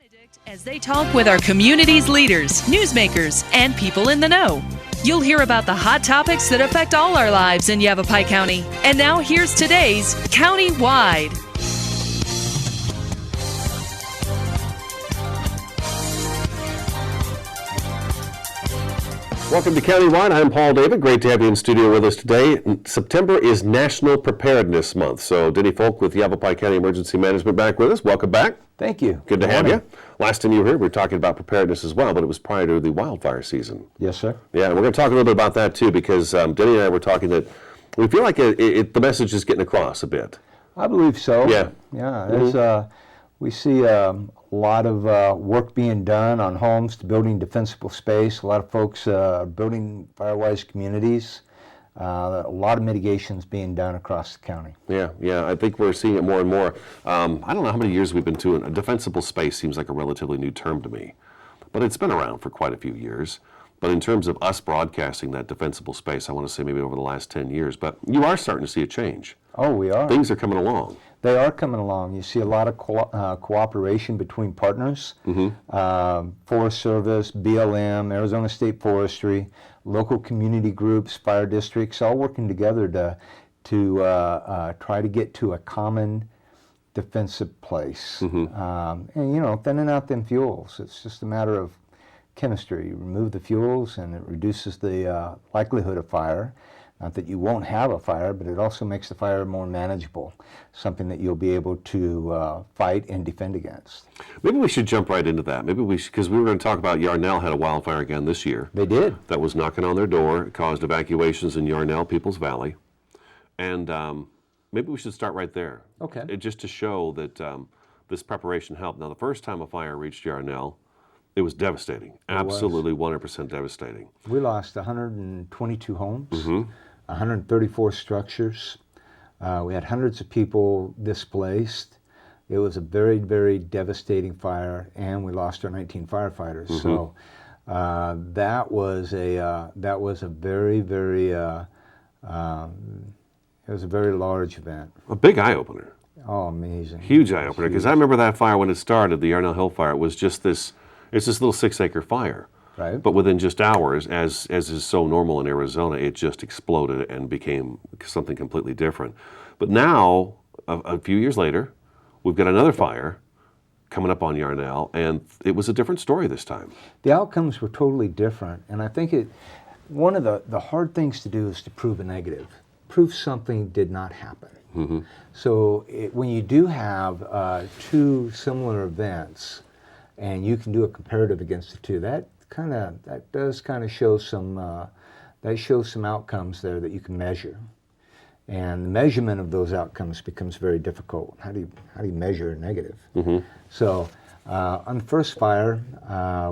Benedict as they talk with our community's leaders, newsmakers, and people in the know. You'll hear about the hot topics that affect all our lives in Yavapai County. And now here's today's County-Wide. Welcome to County-Wide. I'm Paul David. Great to have you in studio with us today. September is National Preparedness Month. So Denny Folk with Yavapai County Emergency Management back with us. Welcome back. Thank you. Good to have you. Last time you were here, we were talking about preparedness as well, but it was prior to the wildfire season. Yes, sir. Yeah, and we're going to talk a little bit about that too, because Denny and I were talking that we feel like the message is getting across a bit. I believe so. Yeah. Yeah. There's, we see a lot of work being done on homes to building defensible space. A lot of folks building fire-wise communities. A lot of mitigations being done across the county. Yeah, I think we're seeing it more and more. I don't know how many years we've been doing. A defensible space seems like a relatively new term to me, but it's been around for quite a few years. But in terms of us broadcasting that defensible space, I want to say maybe over the last 10 years. But you are starting to see a change. Oh, we are. Things are coming along. They are coming along. You see a lot of cooperation between partners, Forest Service, BLM, Arizona State Forestry, local community groups, fire districts, all working together to try to get to a common defensive place. And, you know, thinning out them fuels. It's just a matter of chemistry. You remove the fuels and it reduces the likelihood of fire. Not that you won't have a fire, but it also makes the fire more manageable, something that you'll be able to fight and defend against. Maybe we should jump right into that. Maybe we should, because we were going to talk about Yarnell had a wildfire again this year. They did. That was knocking on their door. It caused evacuations in Yarnell, Peoples Valley. And maybe we should start right there. Okay. Just to show that this preparation helped. Now, the first time a fire reached Yarnell, it was devastating. Absolutely 100% devastating. We lost 122 homes. 134 structures. We had hundreds of people displaced. It was a very, very devastating fire, and we lost our 19 firefighters. So that was a very, very it was a very large event. A big eye opener. Oh, amazing! Huge eye opener. Because I remember that fire when it started, the Yarnell Hill fire. It was just this. It's this little 6-acre fire. Right. But within just hours, as is so normal in Arizona, it just exploded and became something completely different. But now, a few years later, we've got another fire coming up on Yarnell, and it was a different story this time. The outcomes were totally different, and I think one of the hard things to do is to prove a negative, prove something did not happen. So when you do have two similar events, and you can do a comparative against the two, that does show some outcomes there that you can measure, and the measurement of those outcomes becomes very difficult. How do you measure a negative? So on the first fire,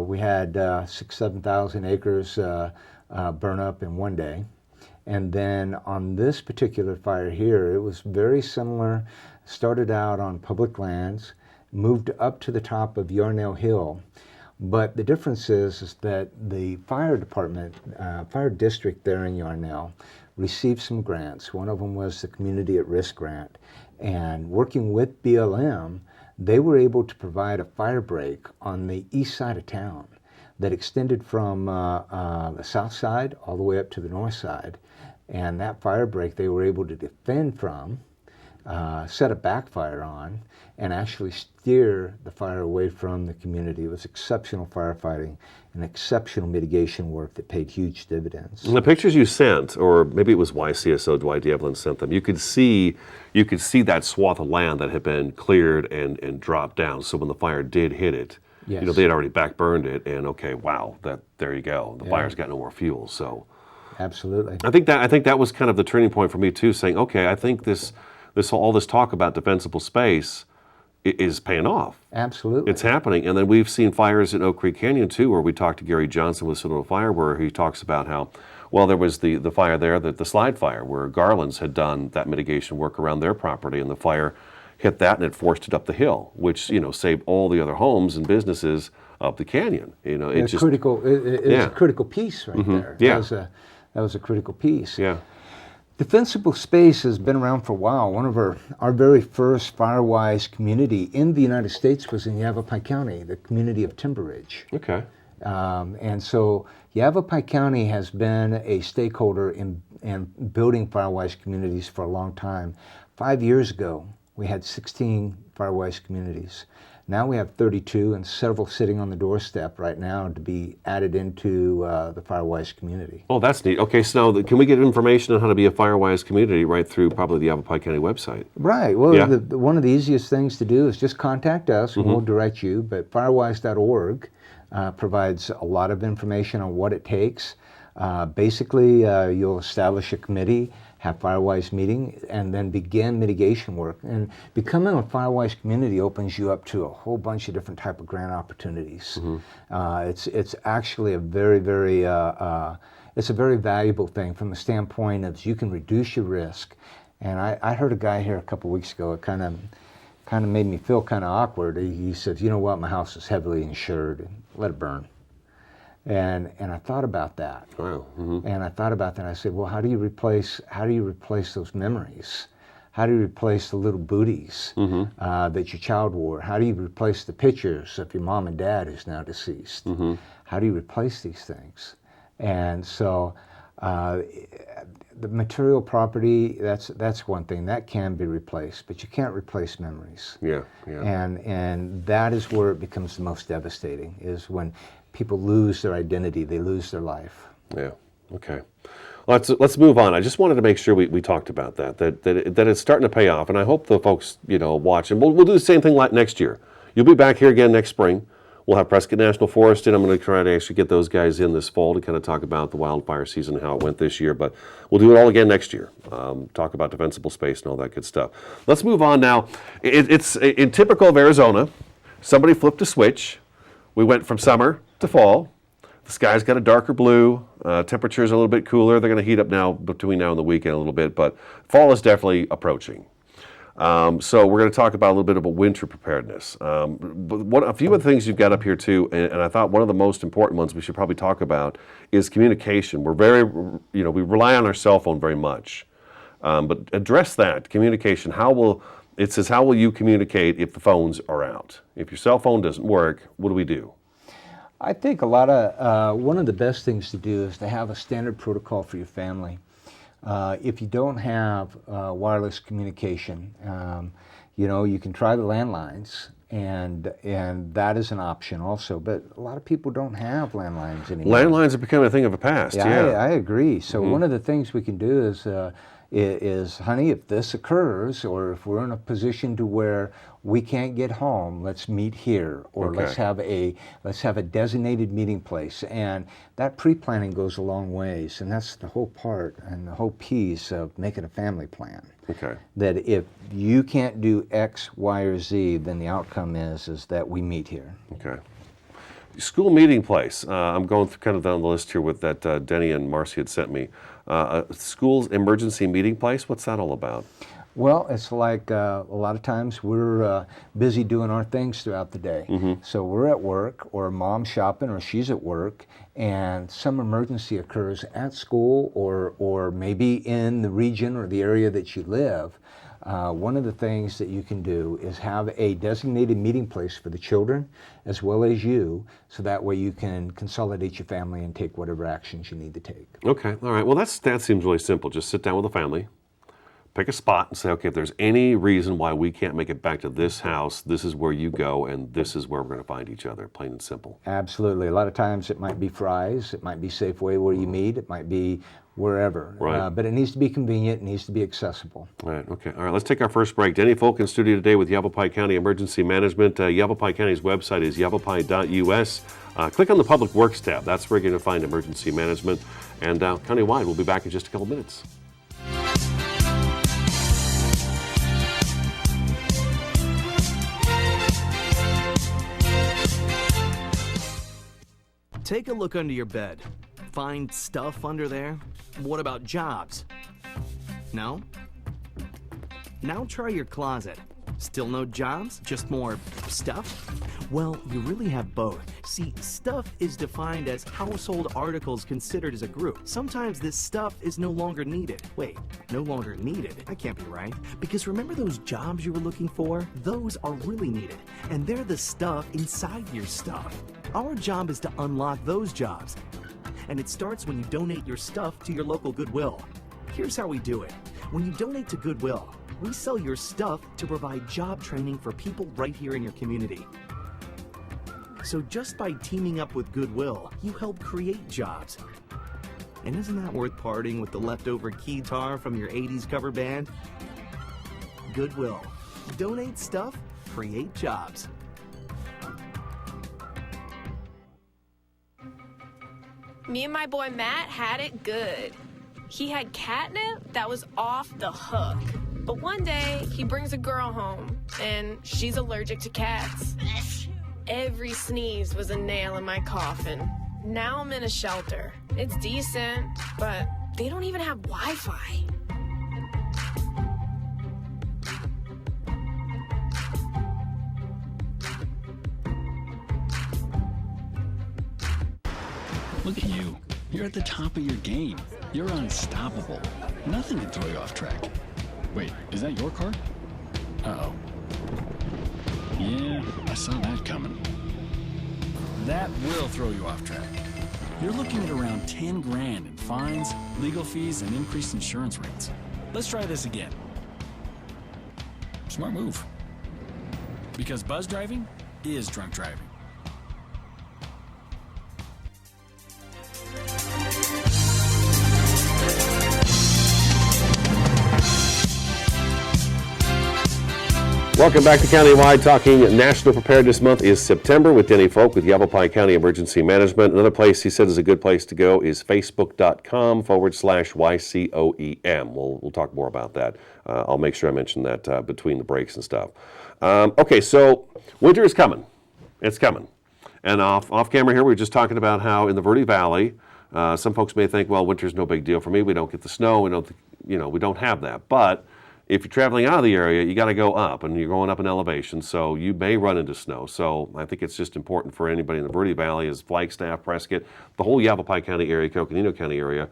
we had 7,000 acres burn up in one day, and then on this particular fire here, it was very similar. Started out on public lands, moved up to the top of Yarnell Hill. But the difference is that the fire department, fire district there in Yarnell, received some grants. One of them was the Community at Risk grant. And working with BLM, they were able to provide a fire break on the east side of town that extended from the south side all the way up to the north side. And that fire break they were able to defend from, set a backfire on, and actually steer the fire away from the community. It was exceptional firefighting and exceptional mitigation work that paid huge dividends. And the pictures you sent, or maybe it was YCSO, Dwight Devlin sent them, you could see that swath of land that had been cleared and dropped down. So when the fire did hit it, yes, they had already backburned it, and okay, wow, there you go. The fire's got no more fuel. So absolutely. I think that was kind of the turning point for me too, saying, okay, I think all this talk about defensible space is paying off. Absolutely. It's happening. And then we've seen fires in Oak Creek Canyon too, where we talked to Gary Johnson with Sonoma Fire, where he talks about how, well, there was the fire there, the slide fire, where Garland's had done that mitigation work around their property, and the fire hit that and it forced it up the hill, which, saved all the other homes and businesses up the canyon. It's critical. It's a critical piece right there. Yeah. That was a critical piece. Yeah. Defensible space has been around for a while. One of our very first Firewise community in the United States was in Yavapai County, the community of Timber Ridge. Okay. And so Yavapai County has been a stakeholder in building Firewise communities for a long time. 5 years ago, we had 16 Firewise communities. Now we have 32 and several sitting on the doorstep right now to be added into the Firewise community. Oh, that's neat. Okay, so now can we get information on how to be a Firewise community right through probably the Yavapai County website? Right. Well, Yeah. one of the easiest things to do is just contact us and we'll direct you. But firewise.org provides a lot of information on what it takes. Basically, you'll establish a committee, have Firewise meeting, and then begin mitigation work. And becoming a Firewise community opens you up to a whole bunch of different type of grant opportunities. It's actually a very it's a very valuable thing from the standpoint of you can reduce your risk. And I heard a guy here a couple weeks ago. It kind of made me feel kind of awkward. He said, "You know what? My house is heavily insured. Let it burn." And I thought about that. Wow. And I thought about that. And I said, well, how do you replace those memories? How do you replace the little booties that your child wore? How do you replace the pictures of your mom and dad who's now deceased? How do you replace these things? And so the material property, that's one thing that can be replaced, but you can't replace memories. Yeah. And that is where it becomes the most devastating, is when people lose their identity, they lose their life. Yeah. Okay. Let's move on. I just wanted to make sure we talked about that it's starting to pay off, and I hope the folks watch. And we'll do the same thing like next year. You'll be back here again next spring. We'll have Prescott National Forest in. I'm going to try to actually get those guys in this fall to kind of talk about the wildfire season and how it went this year. But we'll do it all again next year. Talk about defensible space and all that good stuff. Let's move on now. It's in typical of Arizona. Somebody flipped a switch. We went from summer to fall. The sky's got a darker blue. Temperature's a little bit cooler. They're going to heat up now between now and the weekend a little bit, but fall is definitely approaching. So we're going to talk about a little bit about winter preparedness. But a few of the things you've got up here too, and I thought one of the most important ones we should probably talk about is communication. We're very, we rely on our cell phone very much, but address that communication. It says, how will you communicate if the phones are out? If your cell phone doesn't work, what do we do? I think one of the best things to do is to have a standard protocol for your family. If you don't have wireless communication, you can try the landlines, and that is an option also. But a lot of people don't have landlines anymore. Landlines are becoming a thing of the past. Yeah, I agree. So one of the things we can do is, honey, if this occurs, or if we're in a position to where we can't get home, let's meet here, or Okay. let's have a designated meeting place. And that pre-planning goes a long ways, and that's the whole part and the whole piece of making a family plan. Okay. That if you can't do X, Y, or Z, then the outcome is that we meet here. Okay. School meeting place. I'm going through kind of down the list here with that Denny and Marcy had sent me. School's emergency meeting place. What's that all about? Well, it's like a lot of times we're busy doing our things throughout the day. So we're at work, or mom's shopping, or she's at work, and some emergency occurs at school or maybe in the region or the area that you live. One of the things that you can do is have a designated meeting place for the children as well as you, so that way you can consolidate your family and take whatever actions you need to take. Okay. All right. Well, that seems really simple. Just sit down with the family, pick a spot, and say, okay, if there's any reason why we can't make it back to this house, this is where you go, and this is where we're going to find each other, plain and simple. Absolutely. A lot of times it might be Fry's, it might be Safeway where you meet, it might be wherever. Right. But it needs to be convenient, it needs to be accessible. All right. Okay. All right. Let's take our first break. Denny Folk in studio today with Yavapai County Emergency Management. Yavapai County's website is yavapai.us. Click on the Public Works tab. That's where you're going to find emergency management. And countywide, we'll be back in just a couple minutes. Take a look under your bed. Find stuff under there? What about jobs? No? Now try your closet. Still no jobs? Just more stuff? Well, you really have both. See, stuff is defined as household articles considered as a group. Sometimes this stuff is no longer needed. Wait, no longer needed? That can't be right. Because remember those jobs you were looking for? Those are really needed. And they're the stuff inside your stuff. Our job is to unlock those jobs. And it starts when you donate your stuff to your local Goodwill. Here's how we do it. When you donate to Goodwill, we sell your stuff to provide job training for people right here in your community. So just by teaming up with Goodwill, you help create jobs. And isn't that worth parting with the leftover keytar from your 80s cover band? Goodwill. Donate stuff, create jobs. Me and my boy Matt had it good. He had catnip that was off the hook. But one day, he brings a girl home, and she's allergic to cats. Every sneeze was a nail in my coffin. Now I'm in a shelter. It's decent, but they don't even have Wi-Fi. Look at you. You're at the top of your game. You're unstoppable. Nothing can throw you off track. Wait, is that your car? Uh-oh. Yeah, I saw that coming. That will throw you off track. You're looking at around 10 grand in fines, legal fees, and increased insurance rates. Let's try this again. Smart move. Because buzz driving is drunk driving. Welcome back to Countywide. Talking National Preparedness Month is September with Denny Folk with Yavapai County Emergency Management. Another place he said is a good place to go is facebook.com/YCOEM. We'll talk more about that. I'll make sure I mention that between the breaks and stuff. Okay, so winter is coming. It's coming. And off camera here, we were just talking about how in the Verde Valley, some folks may think, well, winter's no big deal for me. We don't get the snow. We don't have that. But if you're traveling out of the area, you got to go up, and you're going up in elevation, so you may run into snow. So I think it's just important for anybody in the Verde Valley, as Flagstaff, Prescott, the whole Yavapai County area, Coconino County area,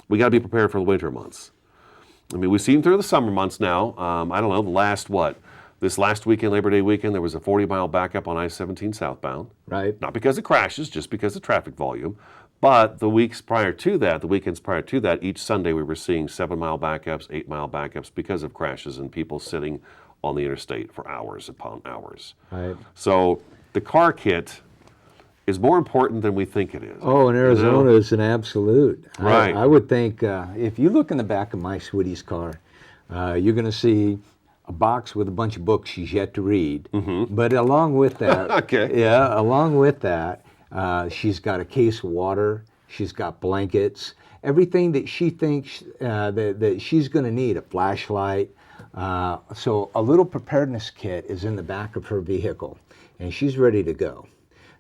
we got to be prepared for the winter months. I mean, we've seen through the summer months now. I don't know, this last weekend, Labor Day weekend, there was a 40-mile backup on I-17 southbound. Right. Not because of crashes, just because of traffic volume. But the weekends prior to that, each Sunday we were seeing 7-mile backups, 8-mile backups because of crashes and people sitting on the interstate for hours upon hours. Right. So the car kit is more important than we think it is. Oh, in Arizona, it's an absolute. Right. I would think if you look in the back of my sweetie's car, you're going to see a box with a bunch of books she's yet to read. Mm-hmm. But along with that, she's got a case of water, she's got blankets, everything that she thinks that she's going to need, a flashlight. So a little preparedness kit is in the back of her vehicle, and she's ready to go.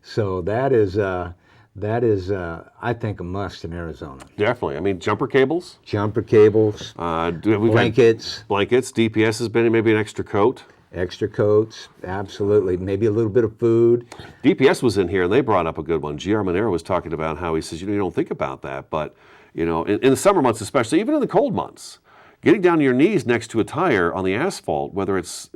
So that is, I think, a must in Arizona. Definitely. I mean, jumper cables. Blankets. Blankets. DPS has been maybe an extra coat. Extra coats, absolutely. Maybe a little bit of food. DPS was in here, and they brought up a good one. G.R. Monero was talking about how he says, you don't think about that, but, in the summer months especially, even in the cold months, getting down to your knees next to a tire on the asphalt,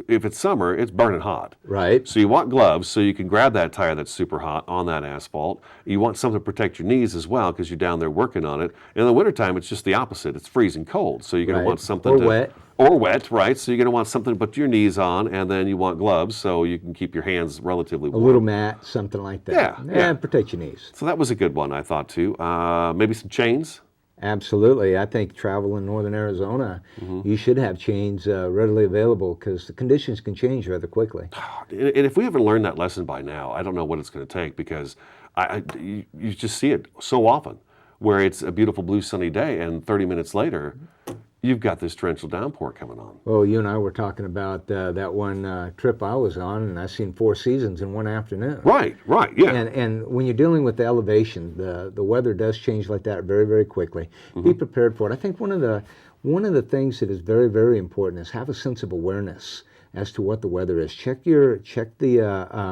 if it's summer, it's burning hot. Right. So you want gloves so you can grab that tire that's super hot on that asphalt. You want something to protect your knees as well because you're down there working on it. In the wintertime, it's just the opposite. It's freezing cold. So you're going to want something wet. Or wet, right? So you're going to want something to put your knees on, and then you want gloves so you can keep your hands relatively warm. A little mat, something like that. Yeah. Protect your knees. So that was a good one, I thought, too. Maybe some chains. Absolutely. I think travel in northern Arizona, you should have chains readily available because the conditions can change rather quickly. And if we haven't learned that lesson by now, I don't know what it's going to take because you just see it so often where it's a beautiful blue sunny day and 30 minutes later, you've got this torrential downpour coming on. Well, you and I were talking about that one trip I was on, and I've seen 4 seasons in one afternoon. Right, yeah. And when you're dealing with the elevation, the weather does change like that very, very quickly. Be prepared for it. I think one of the things that is very, very important is have a sense of awareness as to what the weather is. Check the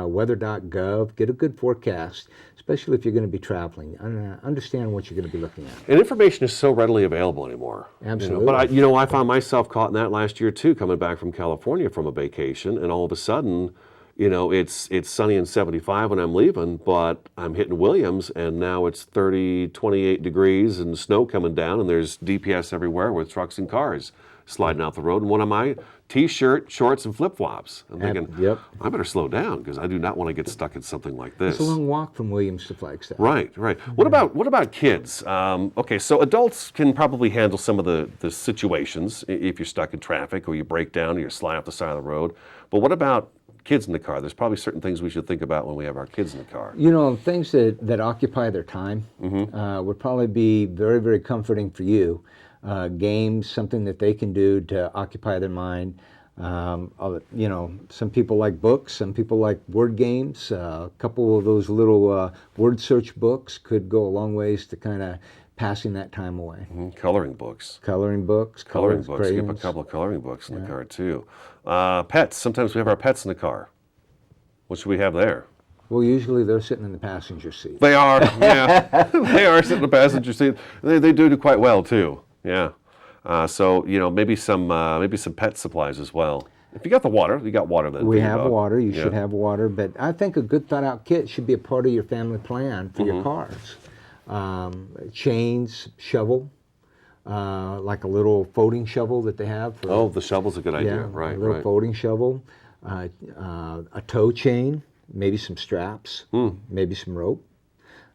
weather.gov, get a good forecast, especially if you're going to be traveling. Understand what you're going to be looking at. And information is so readily available anymore. Absolutely. But I found myself caught in that last year too, coming back from California from a vacation, and all of a sudden, it's sunny and 75 when I'm leaving, but I'm hitting Williams, and now it's 30, 28 degrees and snow coming down, and there's DPS everywhere with trucks and cars sliding out the road. And what am I? T-shirt, shorts, and flip-flops. I'm thinking, Yep. I better slow down because I do not want to get stuck in something like this. It's a long walk from Williams to Flagstaff. Right. What about kids? Okay, so adults can probably handle some of the situations if you're stuck in traffic or you break down or you slide off the side of the road. But what about kids in the car? There's probably certain things we should think about when we have our kids in the car. Things that occupy their time would probably be very, very comforting for you. Games, something that they can do to occupy their mind. Some people like books, some people like word games. A couple of those little word search books could go a long ways to kind of passing that time away. Coloring books. Coloring books. Skip a couple of coloring books in the car too. Pets. Sometimes we have our pets in the car. What should we have there? Well, usually they're sitting in the passenger seat. They are, yeah. They are sitting in the passenger seat. They do quite well too. Yeah. So maybe some pet supplies as well. If you got the water, you got water then. We have water. You should have water, but I think a good thought-out kit should be a part of your family plan for your cars. Chains, shovel, like a little folding shovel that they have. The shovel's a good idea. Right. A little folding shovel, a tow chain, maybe some straps, maybe some rope.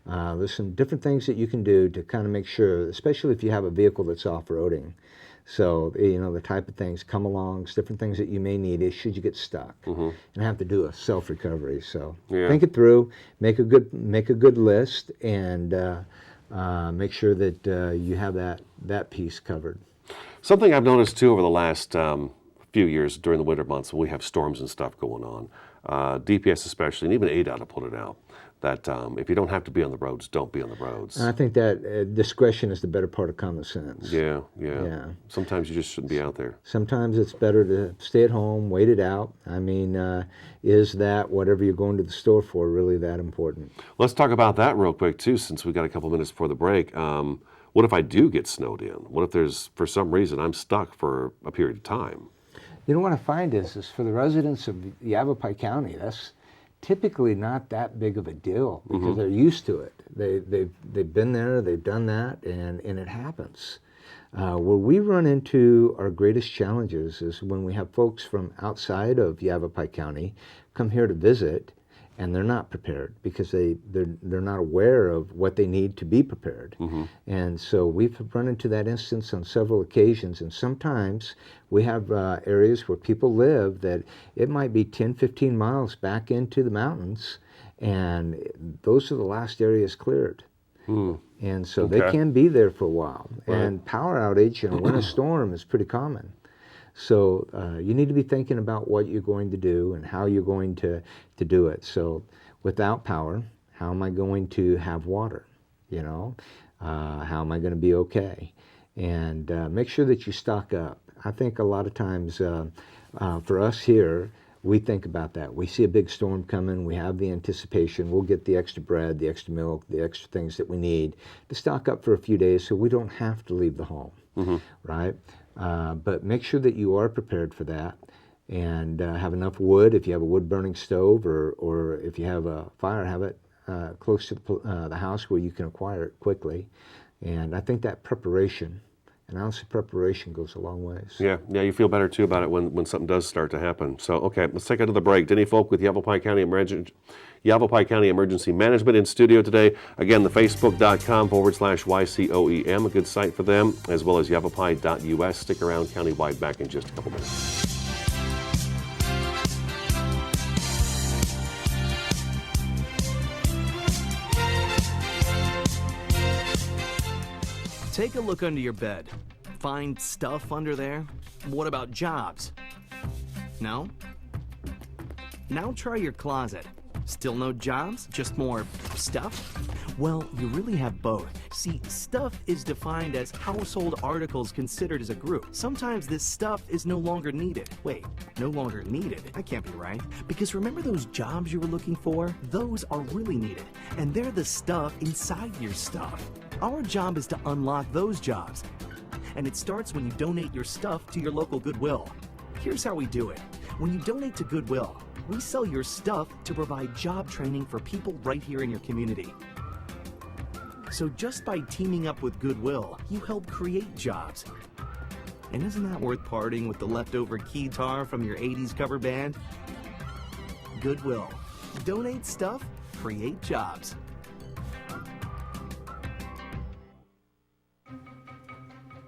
There's some different things that you can do to kind of make sure, especially if you have a vehicle that's off-roading. So, the type of things, come-alongs, different things that you may need should you get stuck and have to do a self-recovery. So think it through, make a good list, and make sure that you have that piece covered. Something I've noticed too over the last few years during the winter months when we have storms and stuff going on, DPS especially, and even ADOT will put it out, that if you don't have to be on the roads, don't be on the roads. And I think that discretion is the better part of common sense. Yeah. Sometimes you just shouldn't be out there. Sometimes it's better to stay at home, wait it out. I mean, is that whatever you're going to the store for really that important? Let's talk about that real quick too, since we got a couple minutes before the break. What if I do get snowed in? What if there's, for some reason, I'm stuck for a period of time? What I find is for the residents of Yavapai County, that's typically not that big of a deal because they're used to it. They've been there, they've done that, and it happens. Where we run into our greatest challenges is when we have folks from outside of Yavapai County come here to visit, and they're not prepared because they're not aware of what they need to be prepared. And so we've run into that instance on several occasions, and sometimes we have areas where people live that it might be 10, 15 miles back into the mountains, and those are the last areas cleared. And so they can be there for a while. Right. And power outage in a winter storm is pretty common. So you need to be thinking about what you're going to do and how you're going to do it. So without power, how am I going to have water? How am I going to be okay? And make sure that you stock up. I think a lot of times for us here, we think about that. We see a big storm coming. We have the anticipation. We'll get the extra bread, the extra milk, the extra things that we need to stock up for a few days so we don't have to leave the home, right? But make sure that you are prepared for that and have enough wood. If you have a wood-burning stove or if you have a fire, have it close to the house where you can acquire it quickly. And I think that preparation, an ounce of preparation goes a long ways. Yeah, you feel better too about it when something does start to happen. So, okay, let's take another break. Denny Folk with Yavapai County Emergency Management in studio today. Again, the facebook.com/YCOEM, a good site for them, as well as yavapai.us. Stick around, countywide, back in just a couple minutes. Take a look under your bed. Find stuff under there? What about jobs? No? Now try your closet. Still no jobs? Just more stuff? Well, you really have both. See, stuff is defined as household articles considered as a group. Sometimes this stuff is no longer needed. Wait, no longer needed? That can't be right. Because remember those jobs you were looking for? Those are really needed. And they're the stuff inside your stuff. Our job is to unlock those jobs. And it starts when you donate your stuff to your local Goodwill. Here's how we do it. When you donate to Goodwill, we sell your stuff to provide job training for people right here in your community. So just by teaming up with Goodwill, you help create jobs. And isn't that worth parting with the leftover keytar from your 80s cover band? Goodwill. Donate stuff, create jobs.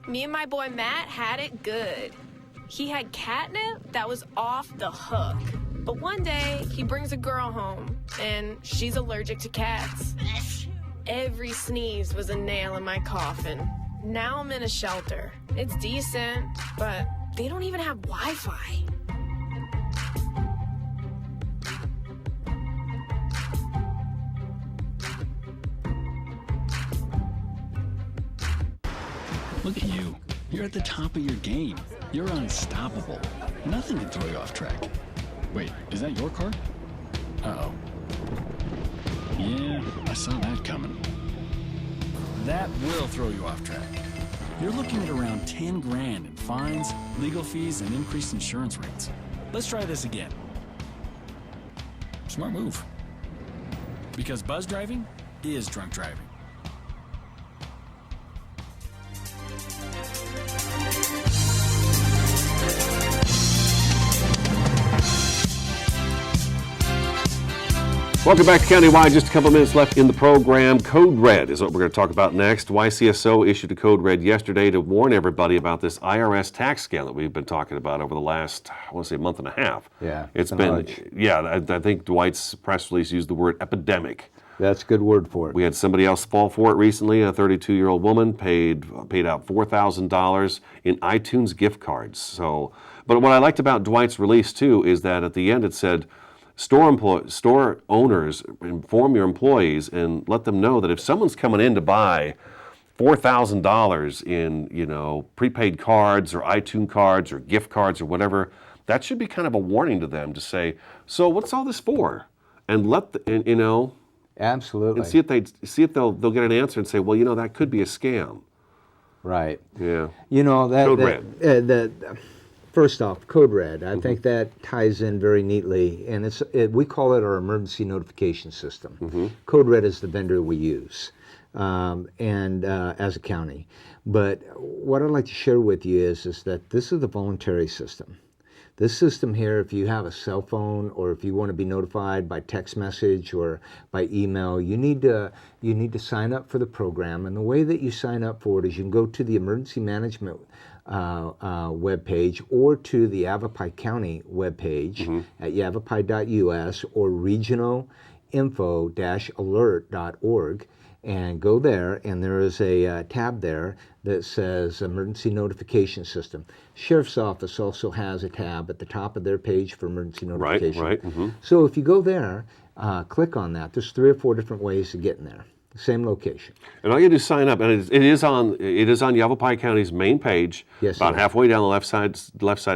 Me and my boy Matt had it good. He had catnip that was off the hook. But one day, he brings a girl home, and she's allergic to cats. Every sneeze was a nail in my coffin. Now I'm in a shelter. It's decent, but they don't even have Wi-Fi. Look at you. You're at the top of your game. You're unstoppable. Nothing can throw you off track. Wait, is that your car? Uh-oh. Yeah, I saw that coming. That will throw you off track. You're looking at around 10 grand in fines, legal fees, and increased insurance rates. Let's try this again. Smart move. Because buzz driving is drunk driving. Welcome back to Countywide. Just a couple of minutes left in the program. Code Red is what we're going to talk about next. YCSO issued a Code Red yesterday to warn everybody about this IRS tax scam that we've been talking about over the last, I want to say, month and a half. Yeah, it's been, I think Dwight's press release used the word epidemic. That's a good word for it. We had somebody else fall for it recently. A 32-year-old woman paid out $4,000 in iTunes gift cards. So, but what I liked about Dwight's release too is that at the end it said, store owners, inform your employees and let them know that if someone's coming in to buy $4,000 in, prepaid cards or iTunes cards or gift cards or whatever, that should be kind of a warning to them to say, so what's all this for? And Absolutely. and see if they'll get an answer and say, well, that could be a scam. Right. Yeah. Code Red. First off, Code Red, I think that ties in very neatly, and we call it our emergency notification system. Code Red is the vendor we use, and as a county. But what I'd like to share with you is that this is the voluntary system. This system here, if you have a cell phone or if you want to be notified by text message or by email, you need to sign up for the program. And the way that you sign up for it is you can go to the emergency management webpage or to the Yavapai County webpage at yavapai.us or regionalinfo-alert.org and go there, and there is a tab there that says Emergency Notification System. Sheriff's Office also has a tab at the top of their page for emergency notification. Right. So if you go there, click on that. There's 3 or 4 different ways to get in there. Same location. And all you do is sign up, and it is on Yavapai County's main page. Yes, about sir. halfway down the left side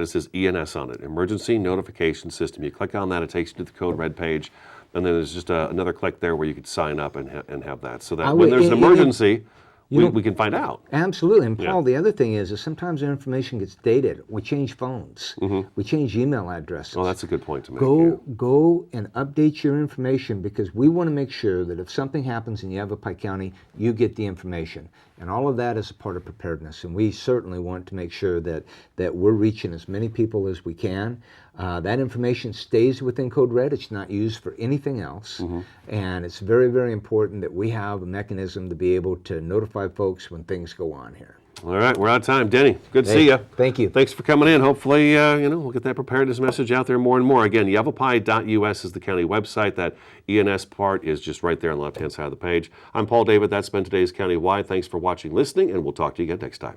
it says ENS on it, Emergency Notification System. You click on that, it takes you to the Code Red page, and then there's just another click there where you could sign up and have that, so that when there's an emergency, we can find out. Absolutely. And Paul, the other thing is sometimes our information gets dated. We change phones. We change email addresses. Oh, that's a good point to make. Go and update your information, because we want to make sure that if something happens in Yavapai County, you get the information. And all of that is a part of preparedness. And we certainly want to make sure that we're reaching as many people as we can. That information stays within Code Red. It's not used for anything else. And it's very, very important that we have a mechanism to be able to notify folks when things go on here. All right, we're out of time. Denny, good to see you. Thank you. Thanks for coming in. Hopefully, we'll get that preparedness message out there more and more. Again, yavapai.us is the county website. That ENS part is just right there on the left-hand side of the page. I'm Paul David. That's been today's Countywide. Thanks for watching, listening, and we'll talk to you again next time.